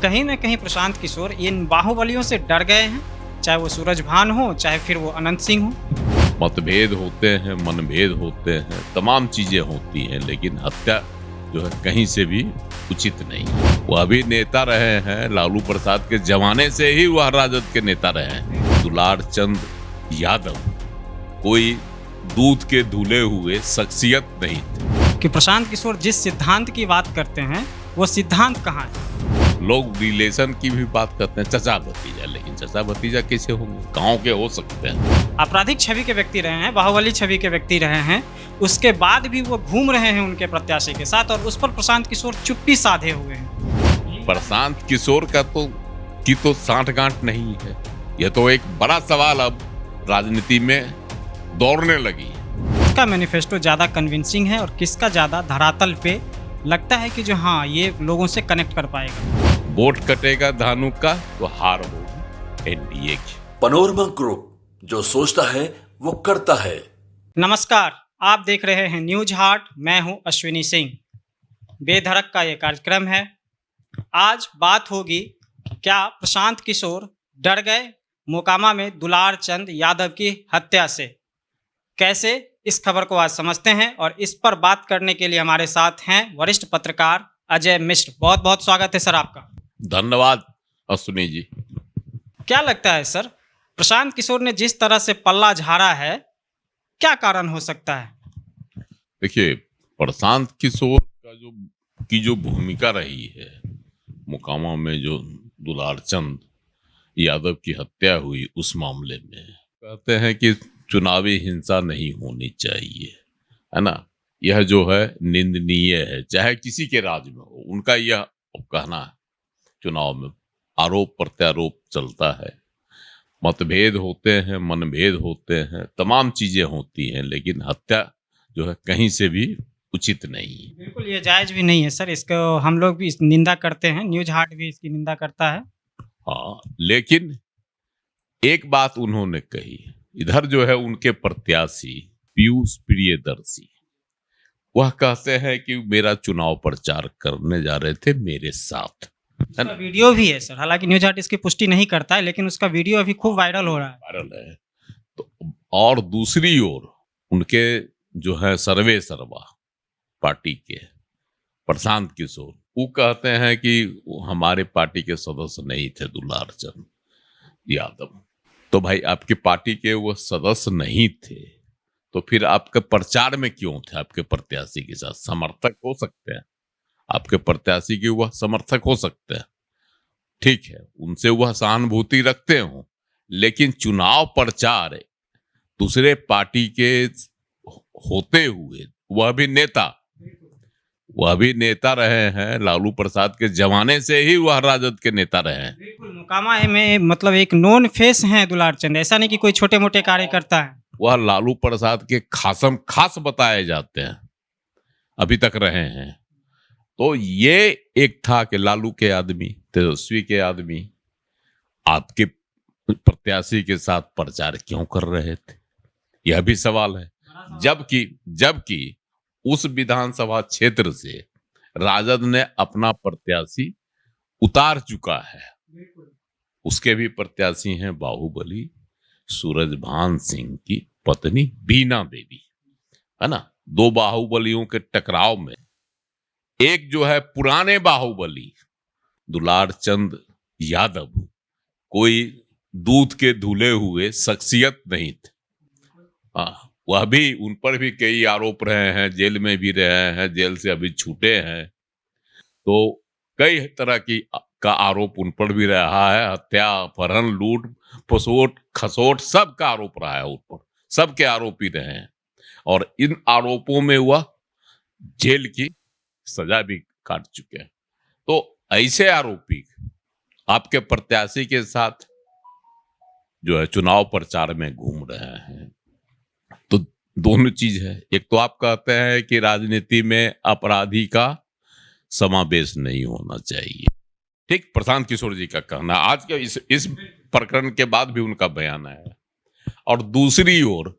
कहीं न कहीं प्रशांत किशोर इन बाहुबलियों से डर गए हैं, चाहे वो सूरजभान हो, चाहे फिर वो अनंत सिंह हो। मतभेद होते हैं, मनभेद होते हैं, तमाम चीजें होती हैं, लेकिन हत्या जो है कहीं से भी उचित नहीं। वो अभी नेता रहे हैं, लालू प्रसाद के जमाने से ही वह राजद के नेता रहे हैं। दुलार चंद यादव कोई दूध के धुले हुए शख्सियत नहीं थे। कि प्रशांत किशोर जिस सिद्धांत की बात करते हैं वो सिद्धांत कहाँ है? लोग रिलेशन की भी बात करते हैं, चचा भतीजा, लेकिन चचा भतीजा कैसे होंगे? गांव के हो सकते हैं। आपराधिक छवि के व्यक्ति रहे हैं, बाहुबली छवि के व्यक्ति रहे हैं, उसके बाद भी वो घूम रहे हैं उनके प्रत्याशी के साथ, और उस पर प्रशांत किशोर चुप्पी साधे हुए हैं। प्रशांत किशोर का तो सांठगांठ नहीं है। यह तो एक बड़ा सवाल अब राजनीति में दौड़ने लगी है। किसका मैनिफेस्टो ज्यादा कन्विंसिंग है और किसका ज्यादा धरातल पे लगता है कि जो हाँ ये लोगों से कनेक्ट कर पाएगा? वोट कटेगा धानु का तो हार होगी एनडीए की। पनोरमा ग्रुप, जो सोचता है वो करता है। नमस्कार, आप देख रहे हैं न्यूज हार्ट। मैं हूं अश्विनी सिंह। बेधड़क का ये कार्यक्रम है। आज बात होगी क्या प्रशांत किशोर डर गए मोकामा में दुलार चंद यादव की हत्या से? कैसे, इस खबर को आज समझते हैं, और इस पर बात करने के लिए हमारे साथ हैं वरिष्ठ पत्रकार अजय मिश्र। बहुत बहुत स्वागत है सर आपका। धन्यवाद अश्विनी जी। क्या लगता है सर, प्रशांत किशोर ने जिस तरह से पल्ला झाड़ा है, क्या कारण हो सकता है? देखिए, प्रशांत किशोर का जो भूमिका रही है मोकामा में, जो दुलार चंद यादव की हत्या हुई उस मामले में, कहते हैं कि चुनावी हिंसा नहीं होनी चाहिए, है ना। यह जो है निंदनीय है, चाहे किसी के राज में हो। उनका यह कहना है। चुनाव में आरोप प्रत्यारोप चलता है, मतभेद होते हैं, मनभेद होते हैं, तमाम चीजें होती हैं, लेकिन हत्या जो है कहीं से भी उचित नहीं है। बिल्कुल, ये जायज भी नहीं है सर। इसको हम लोग भी निंदा करते हैं, न्यूज हार्ट भी इसकी निंदा करता है। हाँ, लेकिन एक बात उन्होंने कही, इधर जो है उनके प्रत्याशी पीयूष प्रियदर्शी, वह कहते हैं कि मेरा चुनाव प्रचार करने जा रहे थे मेरे साथ। उसका वीडियो भी है सर, हालांकि न्यूज हार्ट इसकी पुष्टि नहीं करता है, लेकिन उसका वीडियो अभी खूब वायरल हो रहा है। वायरल है तो। और दूसरी ओर उनके जो है सर्वे सर्वा पार्टी के प्रशांत किशोर, वो कहते हैं कि वो हमारे पार्टी के सदस्य नहीं थे दुलार चंद यादव। तो भाई, आपकी पार्टी के वो सदस्य नहीं थे तो फिर आपके प्रचार में क्यों थे? आपके प्रत्याशी के साथ समर्थक हो सकते हैं, आपके प्रत्याशी के वह समर्थक हो सकते हैं, ठीक है, उनसे वह सहानुभूति रखते हो, लेकिन चुनाव प्रचार दूसरे पार्टी के होते हुए, वह भी नेता रहे हैं, लालू प्रसाद के जमाने से ही वह राजद के नेता रहे हैं। बिल्कुल, मोकामा में मतलब एक नोन फेस हैं दुलार चंद, ऐसा नहीं कि कोई छोटे मोटे कार्यकर्ता है। वह लालू प्रसाद के खास बताए जाते हैं, अभी तक रहे हैं। तो ये एक था कि लालू के आदमी, तेजस्वी के आदमी आपके प्रत्याशी के साथ प्रचार क्यों कर रहे थे, यह भी सवाल है। जबकि उस विधानसभा क्षेत्र से राजद ने अपना प्रत्याशी उतार चुका है। उसके भी प्रत्याशी हैं बाहुबली सूरजभान सिंह की पत्नी बीना देवी, है ना। दो बाहुबलियों के टकराव में एक जो है पुराने बाहुबली दुलार चंद यादव कोई दूध के धुले हुए शख्सियत नहीं थे। वह भी, उन पर भी कई आरोप रहे हैं, जेल में भी रहे हैं, जेल से अभी छूटे हैं, तो कई तरह का आरोप उन पर भी रहा है। हत्या, अपहरण, लूट, पसोट, खसोट, सब का आरोप रहा है उन पर, सबके आरोपी रहे हैं, और इन आरोपों में वह जेल की सजा भी काट चुके हैं। तो ऐसे आरोपी आपके प्रत्याशी के साथ जो है चुनाव प्रचार में घूम रहे हैं, तो दोनों चीज है। एक तो आप कहते हैं कि राजनीति में अपराधी का समावेश नहीं होना चाहिए, ठीक, प्रशांत किशोर जी का कहना, आज के इस प्रकरण के बाद भी उनका बयान है। और दूसरी ओर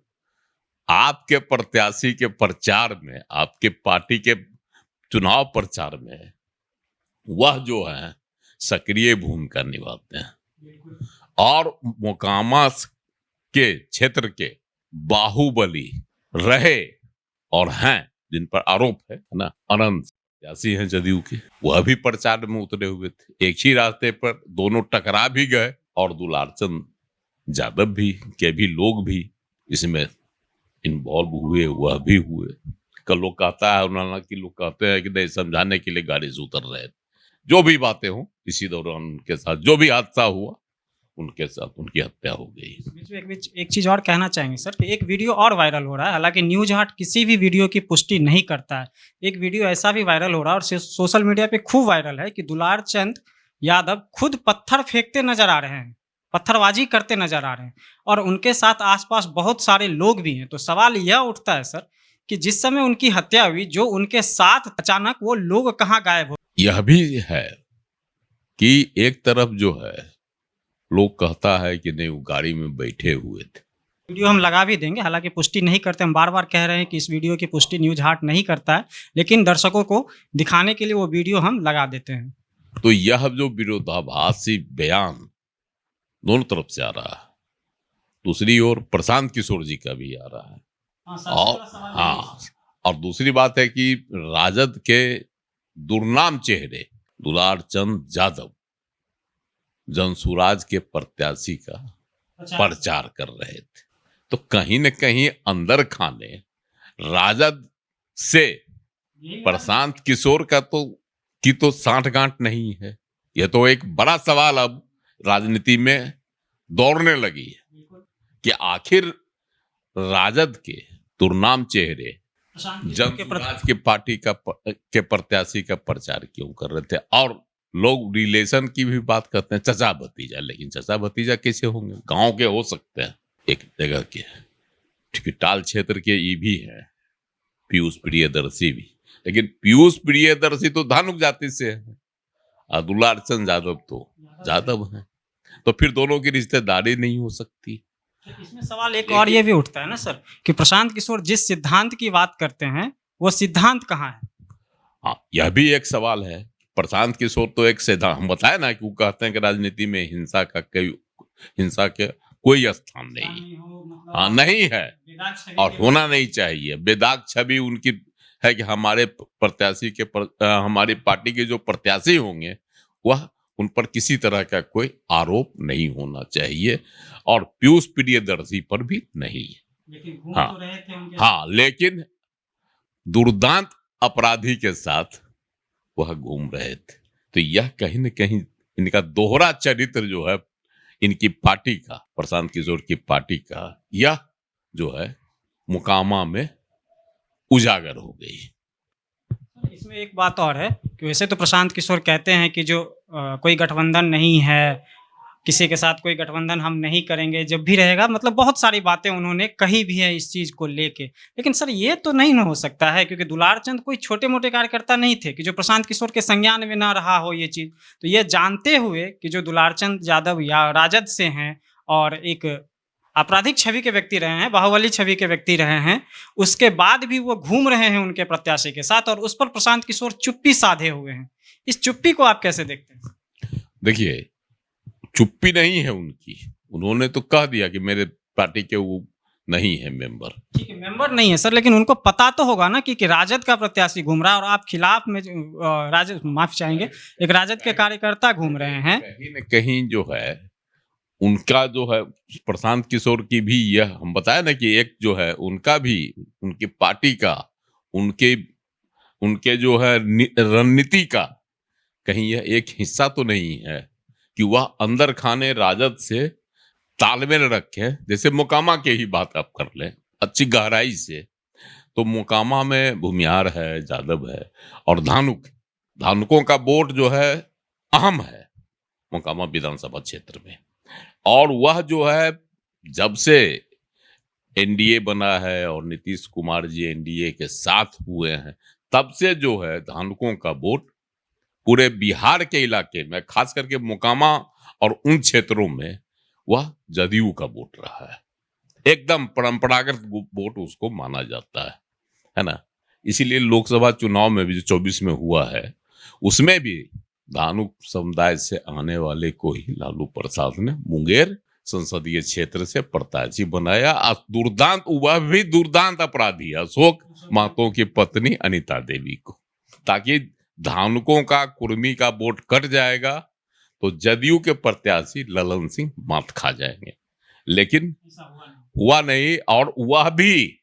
आपके प्रत्याशी के प्रचार में, आपके पार्टी के चुनाव प्रचार में वह जो है सक्रिय भूमिका निभाते हैं और मोकामा के क्षेत्र के बाहुबली रहे और हैं, जिन पर आरोप है ना, अनंत प्रत्याशी हैं जदयू के, वह भी प्रचार में उतरे हुए थे। एक ही रास्ते पर दोनों टकरा भी गए और दुलारचंद यादव भी के भी लोग भी इसमें इन्वॉल्व हुए, वह भी हुए। कल लोग कहता है उन्होंने कि लोग कहते हैं कि नहीं, समझाने के लिए गाड़ी से उतर रहे थे। जो भी बातें हों, इसी दौरान उनके साथ जो भी हादसा हुआ, उनके साथ उनकी हत्या हो गई। एक चीज और कहना चाहेंगे सर कि एक वीडियो और वायरल हो रहा है, हालांकि न्यूज हाट किसी भी वीडियो की पुष्टि नहीं करता है। एक वीडियो ऐसा भी वायरल हो रहा है और सोशल मीडिया पे खूब वायरल है कि दुलारचंद यादव खुद पत्थर फेंकते नजर आ रहे हैं, पत्थरबाजी करते नजर आ रहे हैं और उनके साथ आसपास बहुत सारे लोग भी हैं। तो सवाल यह उठता है सर कि जिस समय उनकी हत्या हुई, जो उनके साथ अचानक वो लोग कहाँ गायब हो? यह भी है कि एक तरफ जो है लोग कहता है कि नहीं, वो गाड़ी में बैठे हुए थे। वीडियो हम लगा भी देंगे, हालांकि पुष्टि नहीं करते। हम बार बार कह रहे हैं कि इस वीडियो की पुष्टि न्यूज हाट नहीं करता है, लेकिन दर्शकों को दिखाने के लिए वो वीडियो हम लगा देते हैं। तो यह जो विरोधाभासी बयान दोनों तरफ से आ रहा है, दूसरी ओर प्रशांत किशोर जी का भी आ रहा है, और दूसरी बात है कि राजद के दुर्नाम चेहरे दुलारचंद यादव जनसुराज के प्रत्याशी का प्रचार कर रहे थे। तो कहीं न कहीं अंदर खाने राजद से प्रशांत किशोर का तो सांठगांठ नहीं है। यह तो एक बड़ा सवाल अब राजनीति में दौड़ने लगी है कि आखिर राजद के दुर्नाम चेहरे जनसुराज के पार्टी के प्रत्याशी का प्रचार क्यों कर रहे थे। और लोग रिलेशन की भी बात करते हैं, चचा भतीजा, लेकिन चचा भतीजा कैसे होंगे? गांव के हो सकते हैं, एक जगह के, ठिकटाल क्षेत्र के ये भी है, पीयूष प्रियदर्शी भी, लेकिन पीयूष प्रियदर्शी तो धानुक जाति से है और दुलारचंद यादव तो यादव है, तो फिर दोनों की रिश्तेदारी नहीं हो सकती। इसमें सवाल एक और ये भी उठता है ना सर कि प्रशांत किशोर जिस सिद्धांत की बात करते हैं, वो सिद्धांत कहाँ है? हाँ, यह भी एक सवाल है। प्रशांत किशोर तो एक सिद्धांत, हम बताए ना कि वो कहते हैं कि राजनीति में हिंसा के कोई स्थान नहीं, हाँ नहीं है और होना नहीं चाहिए। बेदाग छवि उनकी है कि हमारे प्रत्याशी के हमारी पार्टी के जो प्रत्याशी होंगे वह उन पर किसी तरह का कोई आरोप नहीं होना चाहिए और पीयूष प्रियदर्शी पर भी नहीं। हाँ, लेकिन दुर्दांत अपराधी के साथ वह घूम रहे थे। तो यह कहीं न कहीं इनका दोहरा चरित्र जो है इनकी पार्टी का, प्रशांत किशोर की पार्टी का, यह जो है मोकामा में उजागर हो गई। इसमें एक बात और है कि वैसे तो प्रशांत किशोर कहते हैं कि जो कोई गठबंधन नहीं है, किसी के साथ कोई गठबंधन हम नहीं करेंगे, जब भी रहेगा, मतलब बहुत सारी बातें उन्होंने कही भी है इस चीज़ को लेके। लेकिन सर ये तो नहीं हो सकता है, क्योंकि दुलारचंद कोई छोटे मोटे कार्यकर्ता नहीं थे कि जो प्रशांत किशोर के संज्ञान में ना रहा हो ये चीज़। तो ये जानते हुए कि जो दुलारचंद यादव या राजद से हैं और एक आपराधिक छवि के व्यक्ति रहे हैं, बाहुबली छवि के व्यक्ति रहे हैं, उसके बाद भी वो घूम रहे हैं उनके प्रत्याशी के साथ और उस पर प्रशांत किशोर चुप्पी साधे हुए हैं। इस चुप्पी को आप कैसे देखते हैं? देखिए, चुप्पी नहीं है उनकी, उन्होंने तो कह दिया कि मेरे पार्टी के वो नहीं है मेंबर। ठीक है, मेंबर नहीं है सर, लेकिन उनको पता तो होगा ना कि राजद का प्रत्याशी घूम रहा है और आप खिलाफ में राजद, माफ चाहेंगे, एक राजद के कार्यकर्ता घूम रहे हैं। कहीं न कहीं जो है उनका जो है प्रशांत किशोर की भी, यह हम बताया ना कि एक जो है उनका भी, उनकी पार्टी का, उनके जो है रणनीति का कहीं यह एक हिस्सा तो नहीं है कि वह अंदर खाने राजद से तालमेल रखे। जैसे मोकामा के ही बात आप कर लें अच्छी गहराई से, तो मोकामा में भूमिहार है, यादव है और धानुकों का वोट जो है अहम है मोकामा विधानसभा क्षेत्र में। और वह जो है जब से एनडीए बना है और नीतीश कुमार जी एनडीए के साथ हुए हैं, तब से जो है धानुकों का वोट पूरे बिहार के इलाके में, खास करके मोकामा और उन क्षेत्रों में, वह जदयू का वोट रहा है। एकदम परंपरागत वोट उसको माना जाता है ना। इसीलिए लोकसभा चुनाव में भी जो 24 में हुआ है, उसमें भी धानुक समुदाय से आने वाले को ही लालू प्रसाद ने मुंगेर संसदीय क्षेत्र से प्रत्याशी बनाया। दुर्दांत, वह भी दुर्दांत अपराधी अशोक महतो की पत्नी अनिता देवी को, ताकि धानुकों का, कुर्मी का वोट कट जाएगा तो जदयू के प्रत्याशी ललन सिंह मात खा जाएंगे। लेकिन हुआ नहीं, और वह भी,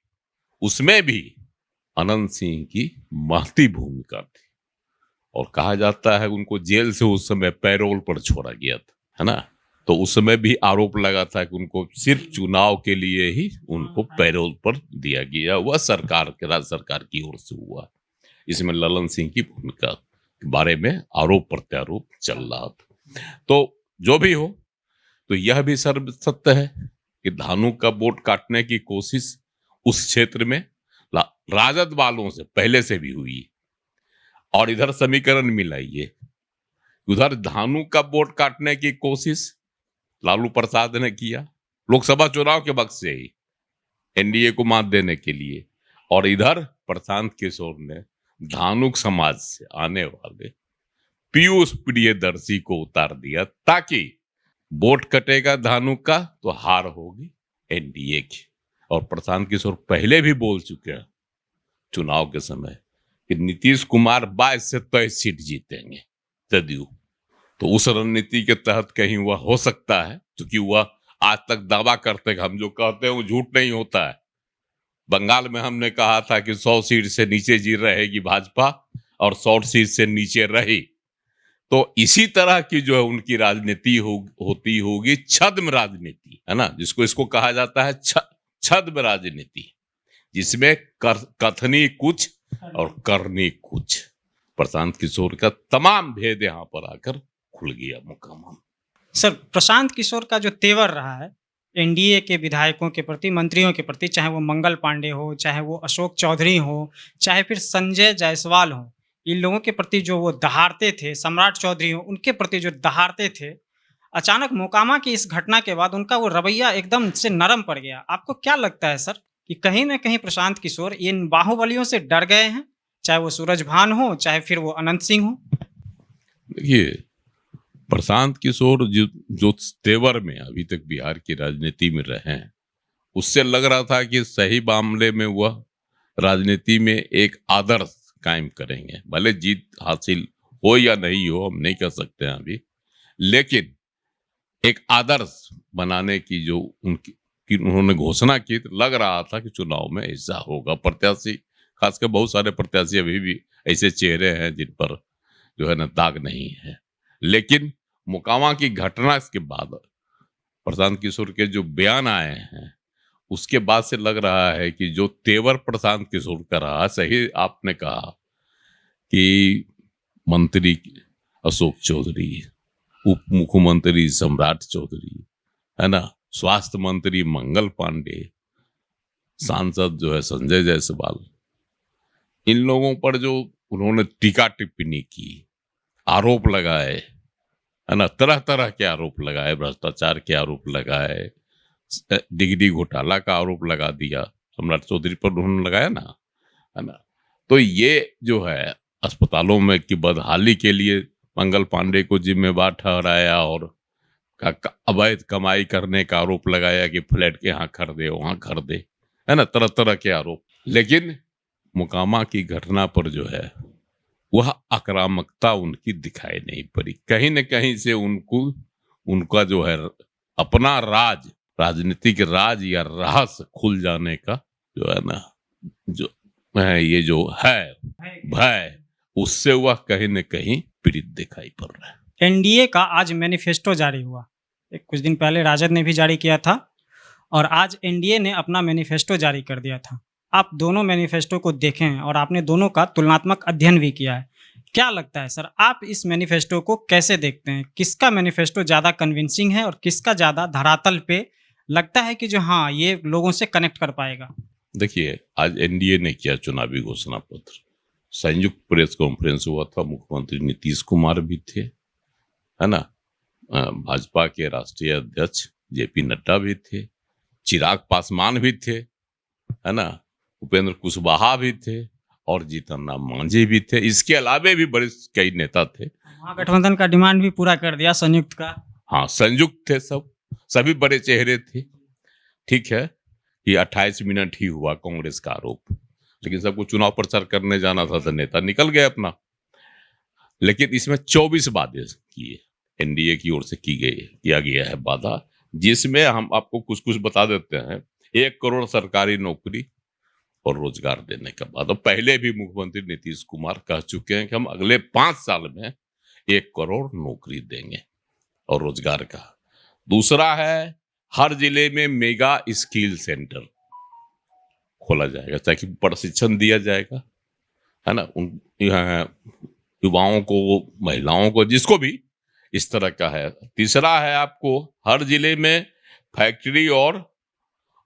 उसमें भी अनंत सिंह की महती भूमिका थी, और कहा जाता है उनको जेल से उस समय पैरोल पर छोड़ा गया था, है ना। तो उस समय भी आरोप लगा था कि उनको सिर्फ चुनाव के लिए ही उनको पैरोल पर दिया गया, वह सरकार के, राज्य सरकार की ओर से हुआ। इसमें ललन सिंह की भूमिका के बारे में आरोप प्रत्यारोप चल रहा था। तो जो भी हो, तो यह भी सर्व सत्य है कि धानुक का वोट काटने की कोशिश उस क्षेत्र में राजद वालों से पहले से भी हुई, और इधर समीकरण मिलाइए, उधर धानुक का वोट काटने की कोशिश लालू प्रसाद ने किया लोकसभा चुनाव के वक्त से ही एनडीए को मात देने के लिए, और इधर प्रशांत किशोर ने धानुक समाज से आने वाले पीयूष प्रियदर्शी को उतार दिया, ताकि वोट कटेगा धानुक का तो हार होगी एनडीए की। और प्रशांत किशोर पहले भी बोल चुके हैं चुनाव के समय कि नीतीश कुमार 22 से 23 सीट जीतेंगे जदयू। तो उस रणनीति के तहत कहीं वह हो सकता है, क्योंकि वह आज तक दावा करते हैं, हम जो कहते हैं वो झूठ नहीं होता है। बंगाल में हमने कहा था कि 100 सीट से नीचे जीत रहेगी भाजपा और 100 सीट से नीचे रही। तो इसी तरह की जो है उनकी राजनीति होती होगी, छद्म राजनीति, है ना, जिसको इसको कहा जाता है छद्म राजनीति, जिसमें कथनी कुछ और करनी कुछ। प्रशांत किशोर का तमाम भेद यहाँ पर आकर खुल गया मुकाम। सर, प्रशांत किशोर का जो तेवर रहा है एनडीए के विधायकों के प्रति, मंत्रियों के प्रति, चाहे वो मंगल पांडे हो, चाहे वो अशोक चौधरी हो, चाहे फिर संजय जायसवाल हो, इन लोगों के प्रति जो वो दहाड़ते थे, सम्राट चौधरी हो, उनके प्रति जो दहाड़ते थे, अचानक मोकामा की इस घटना के बाद उनका वो रवैया एकदम से नरम पड़ गया। आपको क्या लगता है सर कि कहीं ना कहीं प्रशांत किशोर इन बाहुबलियों से डर गए हैं, चाहे वो सूरजभान हो, चाहे फिर वो अनंत सिंह हो? देखिए, प्रशांत किशोर जो तेवर में अभी तक बिहार की राजनीति में रहे हैं, उससे लग रहा था कि सही मामले में वह राजनीति में एक आदर्श कायम करेंगे। भले जीत हासिल हो या नहीं हो, हम नहीं कह सकते हैं अभी, लेकिन एक आदर्श बनाने की जो उन्होंने घोषणा की, तो लग रहा था कि चुनाव में ऐसा होगा। प्रत्याशी, खासकर बहुत सारे प्रत्याशी अभी भी ऐसे चेहरे हैं जिन पर जो है ना दाग नहीं है। लेकिन मोकामा की घटना के बाद प्रशांत किशोर के जो बयान आए हैं, उसके बाद से लग रहा है कि जो तेवर प्रशांत किशोर का रहा, सही आपने कहा कि मंत्री अशोक चौधरी, उप मुख्यमंत्री सम्राट चौधरी, है ना, स्वास्थ्य मंत्री मंगल पांडे, सांसद जो है संजय जायसवाल, इन लोगों पर जो उन्होंने टीका टिप्पणी की, आरोप लगाए, है ना, तरह तरह के आरोप लगाए, भ्रष्टाचार के आरोप लगाए, डिग्री घोटाला का आरोप लगा दिया सम्राट चौधरी पर उन्होंने लगाया ना, है ना। तो ये जो है अस्पतालों में की बदहाली के लिए मंगल पांडे को जिम्मेवार ठहराया, और अवैध कमाई करने का आरोप लगाया कि फ्लैट के यहाँ खरीदे वहाँ खरीदे, है ना, तरह तरह के आरोप। लेकिन मोकामा की घटना पर जो है वह आक्रामकता उनकी दिखाई नहीं पड़ी। कहीं न कहीं से उनका जो है अपना राज, राजनीतिक राज या रहस्य खुल जाने का जो है ना, जो है ये जो है भय, उससे वह कहीं न कहीं पीड़ित दिखाई पड़ रहा है। एनडीए का आज मैनिफेस्टो जारी हुआ, कुछ दिन पहले राजद ने भी जारी किया था, और आज एनडीए ने अपना मैनिफेस्टो जारी कर दिया था। आप दोनों मैनिफेस्टो को देखें और आपने दोनों का तुलनात्मक अध्ययन भी किया है। क्या लगता है सर, आप इस मैनिफेस्टो को कैसे देखते हैं? किसका मैनिफेस्टो ज़्यादा कन्विंसिंग है और किसका ज़्यादा धरातल पे लगता है कि जो हाँ ये लोगों से कनेक्ट कर पाएगा? देखिए, आज एनडीए ने किया चुनावी घोषणा पत्र, संयुक्त प्रेस कॉन्फ्रेंस हुआ था, मुख्यमंत्री नीतीश कुमार भी थे, है ना, भाजपा के राष्ट्रीय अध्यक्ष जेपी नड्डा भी थे, चिराग पासवान भी थे, है ना, उपेंद्र कुशवाहा भी थे, और जीतन राम मांझी भी थे। इसके अलावे भी बड़े कई नेता थे महागठबंधन का डिमांड भी पूरा कर दिया संयुक्त का। हाँ, संयुक्त थे सब, सभी बड़े चेहरे थे। ठीक है कि 28 मिनट ही हुआ कांग्रेस का आरोप, लेकिन सबको चुनाव प्रचार करने जाना था तो नेता निकल गए अपना। लेकिन इसमें 24 वादे किए, एनडीए की ओर से किया गया है वादा, जिसमें हम आपको कुछ कुछ बता देते हैं। 1 करोड़ सरकारी नौकरी और रोजगार देने का वादा। पहले भी मुख्यमंत्री नीतीश कुमार कह चुके हैं कि हम अगले 5 साल में 1 करोड़ नौकरी देंगे और रोजगार का। दूसरा है, हर जिले में मेगा स्किल सेंटर खोला जाएगा ताकि प्रशिक्षण दिया जाएगा, है ना, उन युवाओं को, महिलाओं को, जिसको भी इस तरह का है। तीसरा है, आपको हर जिले में फैक्ट्री और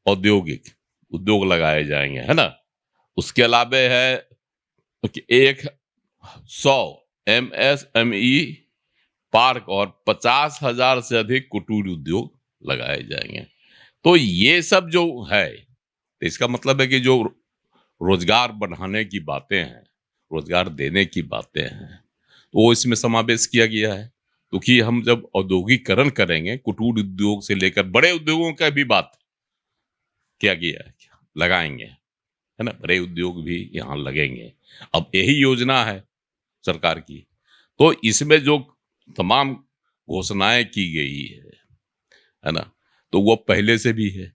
उद्योग लगाए जाएंगे, है ना। उसके अलावा है कि 100 MSME पार्क और 50,000 से अधिक कुटीर उद्योग लगाए जाएंगे। तो ये सब जो है, तो इसका मतलब है कि जो रोजगार बढ़ाने की बातें हैं, रोजगार देने की बातें हैं, वो इसमें समावेश किया गया है। क्योंकि हम जब औद्योगिकरण करेंगे, कुटीर उद्योग से लेकर बड़े उद्योगों का भी बात किया गया है, लगाएंगे, है ना, बड़े उद्योग भी यहाँ लगेंगे। अब यही योजना है सरकार की। तो इसमें जो तमाम घोषणाएं की गई है ना, तो वो पहले से भी है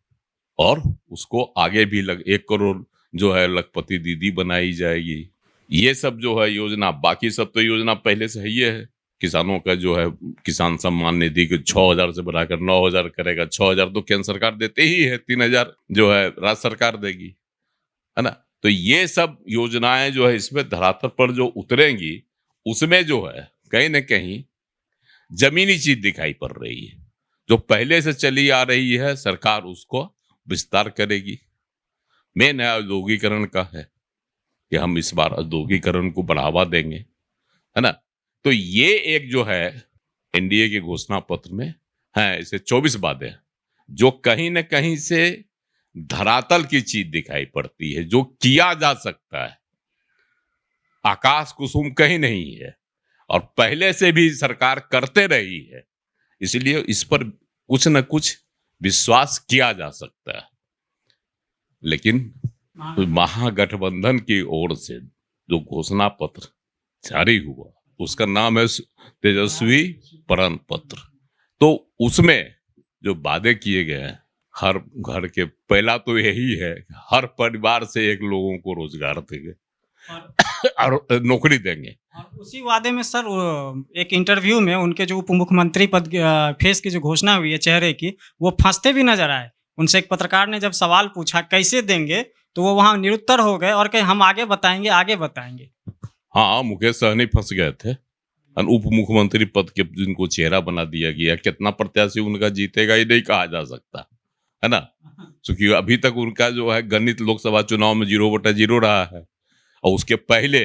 और उसको आगे भी 1 करोड़ जो है लखपति दीदी बनाई जाएगी। ये सब जो है योजना, बाकी सब तो योजना पहले से ही है। किसानों का जो है किसान सम्मान निधि को 6,000 से बढ़ाकर 9,000 करेगा। 6,000 तो केंद्र सरकार देते ही है, 3,000 जो है राज्य सरकार देगी, है ना। तो ये सब योजनाएं जो है इसमें धरातल पर जो उतरेंगी, उसमें जो है कहीं ना कहीं जमीनी चीज दिखाई पड़ रही है। जो पहले से चली आ रही है, सरकार उसको विस्तार करेगी। मेन है औद्योगिकरण का है कि हम इस बार औद्योगिकरण को बढ़ावा देंगे, है ना। तो ये एक जो है एनडीए के घोषणा पत्र में है, ऐसे 24 वादे जो कहीं ना कहीं से धरातल की चीज दिखाई पड़ती है, जो किया जा सकता है। आकाश कुसुम कहीं नहीं है और पहले से भी सरकार करते रही है, इसलिए इस पर कुछ न कुछ विश्वास किया जा सकता है। लेकिन महागठबंधन की ओर से जो घोषणा पत्र जारी हुआ, उसका नाम है तेजस्वी प्रण पत्र। तो उसमें जो वादे किए गए हैं, हर घर के, पहला तो यही है, हर परिवार से 1 लोगों को रोजगार देंगे और नौकरी देंगे। और उसी वादे में सर, एक इंटरव्यू में उनके जो उप मुख्यमंत्री पद फेस की जो घोषणा हुई है चेहरे की, वो फंसते भी नजर आए। उनसे एक पत्रकार ने जब सवाल पूछा कैसे देंगे, तो वो वहां निरुत्तर हो गए और कहे हम आगे बताएंगे, आगे बताएंगे। हाँ, मुकेश सहनी फंस गए थे। उप मुख्यमंत्री पद के जिनको चेहरा बना दिया गया, कितना प्रत्याशी उनका जीतेगा ये नहीं कहा जा सकता, है ना। क्योंकि अभी तक उनका जो है गणित लोकसभा चुनाव में 0/0 रहा है। और उसके पहले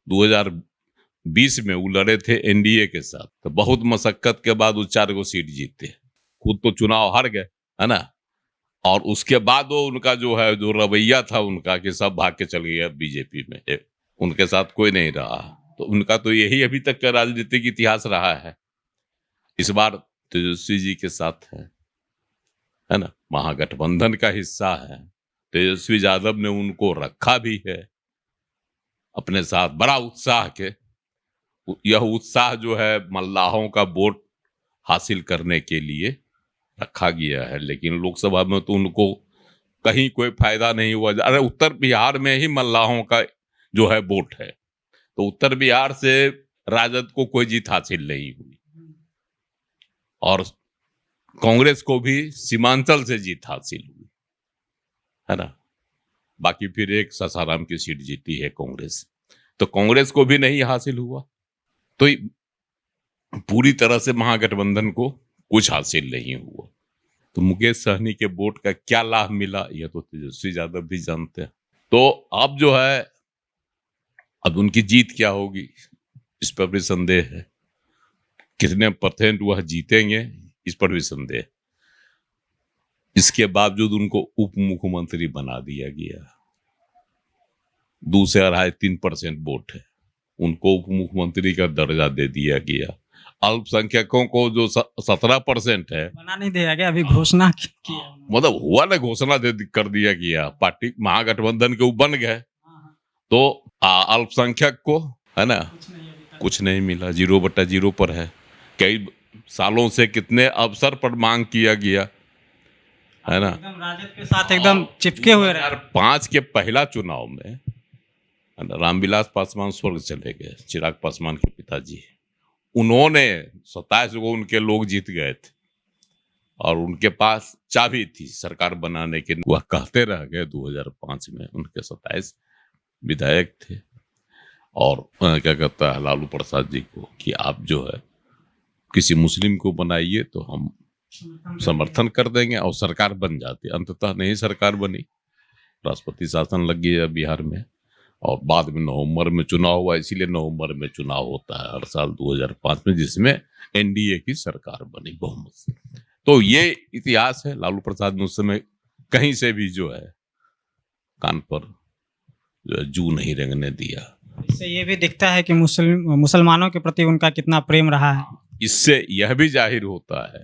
2020 में वो लड़े थे एनडीए के साथ, तो बहुत मशक्कत के बाद वो 4 सीट जीते, खुद तो चुनाव हार गए, है ना। और उसके बाद वो उनका जो है जो रवैया था उनका कि सब भाग के चल गए बीजेपी में, उनके साथ कोई नहीं रहा। तो उनका तो यही अभी तक का राजनीतिक इतिहास रहा है। इस बार तेजस्वी जी के साथ है ना, महागठबंधन का हिस्सा है। तेजस्वी यादव ने उनको रखा भी है अपने साथ, बड़ा उत्साह के। यह उत्साह जो है मल्लाहों का वोट हासिल करने के लिए रखा गया है, लेकिन लोकसभा में तो उनको कहीं कोई फायदा नहीं हुआ। अरे उत्तर बिहार में ही मल्लाहों का जो है वोट है, तो उत्तर बिहार से राजद को कोई जीत हासिल नहीं हुई और कांग्रेस को भी सीमांचल से जीत हासिल हुई, है ना। बाकी फिर एक सासाराम की सीट जीती है कांग्रेस, तो कांग्रेस को भी नहीं हासिल हुआ। तो पूरी तरह से महागठबंधन को कुछ हासिल नहीं हुआ। तो मुकेश सहनी के वोट का क्या लाभ मिला, यह तो तेजस्वी यादव भी जानते हैं। तो अब जो है, अब उनकी जीत क्या होगी इस पर भी संदेह है। कितने % वह जीतेंगे इस पर भी संदेह। इसके बावजूद उनको उप मुख्यमंत्री बना दिया गया। 2 से 2.5-3% वोट है। उनको उप मुख्यमंत्री का दर्जा दे दिया गया। अल्पसंख्यकों को जो 17% है, बना नहीं दिया गया, अभी घोषणा की है। मतलब हुआ ना, घोषणा कर दिया गया, पार्टी महागठबंधन के वो बन गए, तो अल्पसंख्यक को है ना कुछ नहीं मिला, 0/0 पर है। कई सालों से कितने अवसर पर मांग किया गया है ना, एकदम राजद के साथ एकदम चिपके हुए रहे। 2005 के पहला चुनाव में है ना, रामविलास पासवान स्वर्ग चले गए, चिराग पासवान के पिताजी, उन्होंने 27 को उनके लोग जीत गए थे और उनके पास चाबी थी सरकार बनाने की, वह कहते रह गए 2005 में उनके 27 विधायक थे। और क्या कहता है लालू प्रसाद जी को कि आप जो है किसी मुस्लिम को बनाइए तो हम समर्थन कर देंगे और सरकार बन जाती। अंततः नहीं सरकार बनी, राष्ट्रपति शासन लग गया बिहार में और बाद में नवंबर में चुनाव हुआ। इसीलिए नवंबर में चुनाव होता है हर साल 2005 में, जिसमें एनडीए की सरकार बनी बहुमत से। तो ये इतिहास है। लालू प्रसाद ने उस समय कहीं से भी जो है कान पर जो है जू नहीं रेंगने दिया। इससे ये भी दिखता है कि मुसलमानों के प्रति उनका कितना प्रेम रहा है। इससे यह भी जाहिर होता है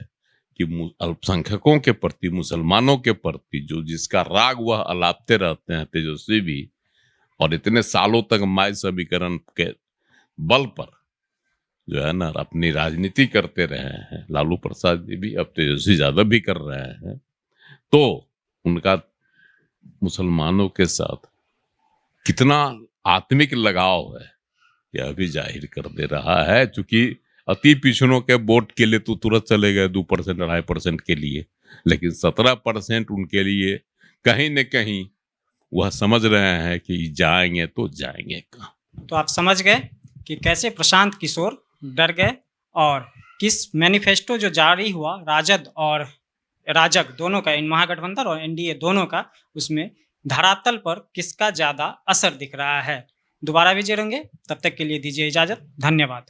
कि अल्पसंख्यकों के प्रति, मुसलमानों के प्रति जो जिसका राग वह अलापते रहते हैं तेजस्वी भी, और इतने सालों तक माय समीकरण के बल पर जो है ना अपनी राजनीति करते रहे हैं लालू प्रसाद जी भी, अब तेजस्वी यादव भी कर रहे हैं, तो उनका मुसलमानों के साथ कितना आत्मिक लगाव है यह भी जाहिर कर दे रहा है। चूंकि अति पिछड़ों के वोट के लिए तो तुरंत चले गए 2% 2.5% के लिए, लेकिन 17% उनके लिए कहीं न कहीं वह समझ रहे हैं कि जाएंगे तो जाएंगे कहाँ। तो आप समझ गए कि कैसे प्रशांत किशोर डर गए और किस मैनिफेस्टो जो जारी हुआ राजद और राजग दोनों का, इन महागठबंधन और एनडीए दोनों का, उसमें धरातल पर किसका ज़्यादा असर दिख रहा है। दोबारा भी जुड़ेंगे, तब तक के लिए दीजिए इजाज़त। धन्यवाद।